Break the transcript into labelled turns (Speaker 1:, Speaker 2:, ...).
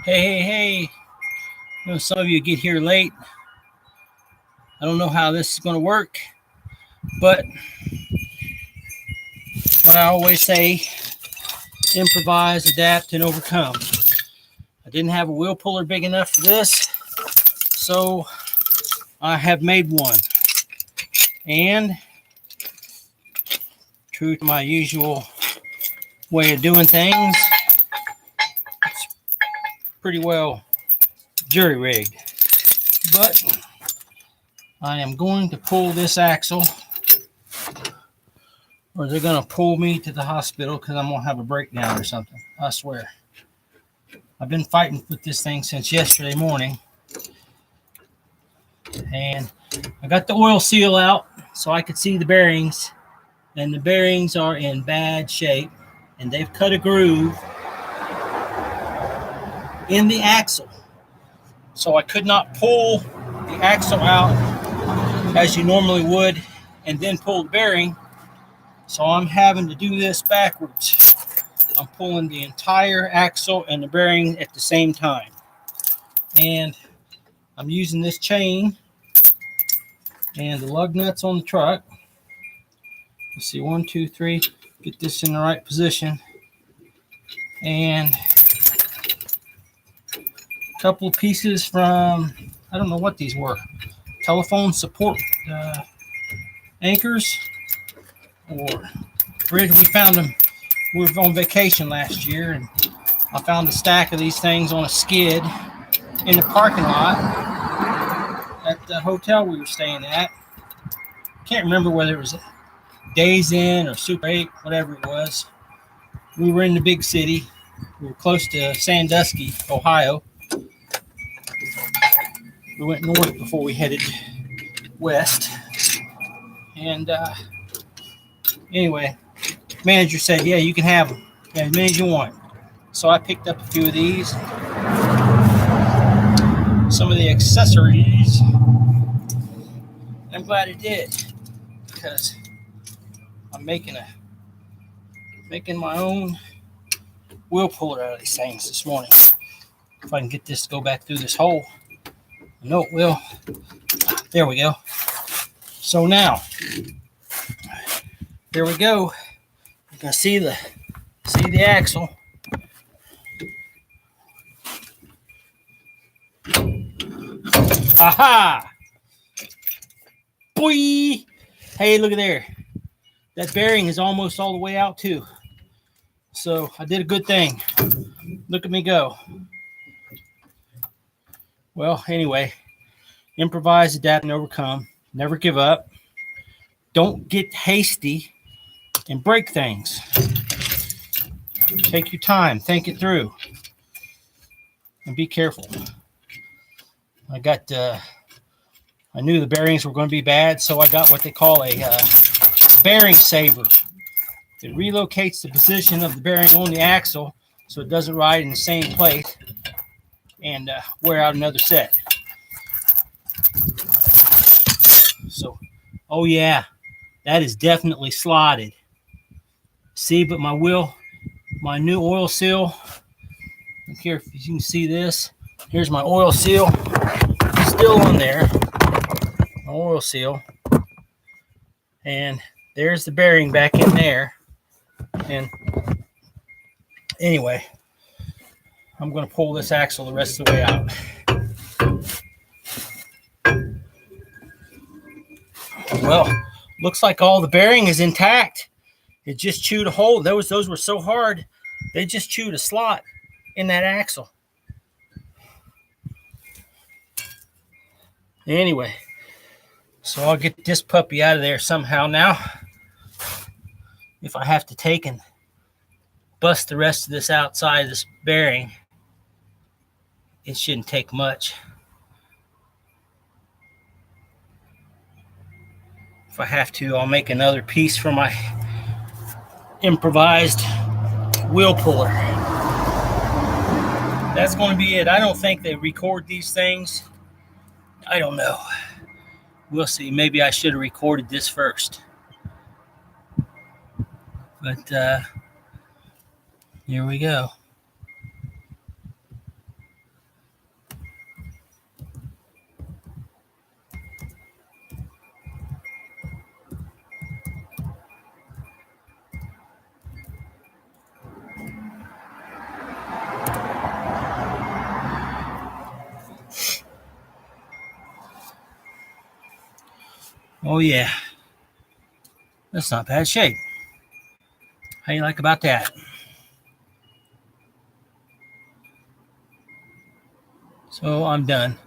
Speaker 1: Hey. I know some of you get here late. I don't know how this is going to work, but what I always say, improvise, adapt, and overcome. I didn't have a wheel puller big enough for this, so I have made one. And true to my usual way of doing things, it's pretty well jury rigged. But I am going to pull this axle, or they're going to pull me to the hospital because I'm going to have a breakdown or something. I swear. I've been fighting with this thing since yesterday morning. And I got the oil seal out so I could see the bearings. And the bearings are in bad shape. And they've cut a groove in the axle. So I could not pull the axle out as you normally would and then pull the bearing. So I'm having to do this backwards. I'm pulling the entire axle and the bearing at the same time. And I'm using this chain and the lug nuts on the truck. Let's see, 1, 2, 3. Get this in the right position. And a couple of pieces from, I don't know what these were. Telephone support anchors or bridge. We found them. We were on vacation last year and I found a stack of these things on a skid in the parking lot at the hotel we were staying at. Can't remember whether it was Days Inn or Super 8, whatever it was. We were in the big city. We were close to Sandusky, Ohio. We went north before we headed west. And anyway, manager said, yeah, you can have them as many as you want. So I picked up a few of these. Some of the accessories. I'm glad I did because I'm making my own wheel puller out of these things this morning. If I can get this to go back through this hole. I know it will. There we go. So now, there we go. You can see the axle. Aha! Boy! Hey, look at there. That bearing is almost all the way out too. So I did a good thing. Look at me go. Well, anyway, improvise, adapt, and overcome. Never give up. Don't get hasty and break things. Take your time. Think it through. And be careful. I knew the bearings were going to be bad, so I got what they call a bearing saver. It relocates the position of the bearing on the axle so it doesn't ride in the same place and wear out another set. So, oh yeah, that is definitely slotted. See, but my new oil seal, here, if you can see this, here's my oil seal, still on there, my oil seal, and there's the bearing back in there. And anyway, I'm going to pull this axle the rest of the way out. Well, looks like all the bearing is intact. It just chewed a hole. Those were so hard, they just chewed a slot in that axle. Anyway, so I'll get this puppy out of there somehow now. If I have to take and bust the rest of this outside of this bearing, it shouldn't take much. If I have to, I'll make another piece for my improvised wheel puller. That's going to be it. I don't think they record these things. I don't know. We'll see. Maybe I should have recorded this first. But here we go. Oh yeah, that's not bad shape. How you like about that? So I'm done.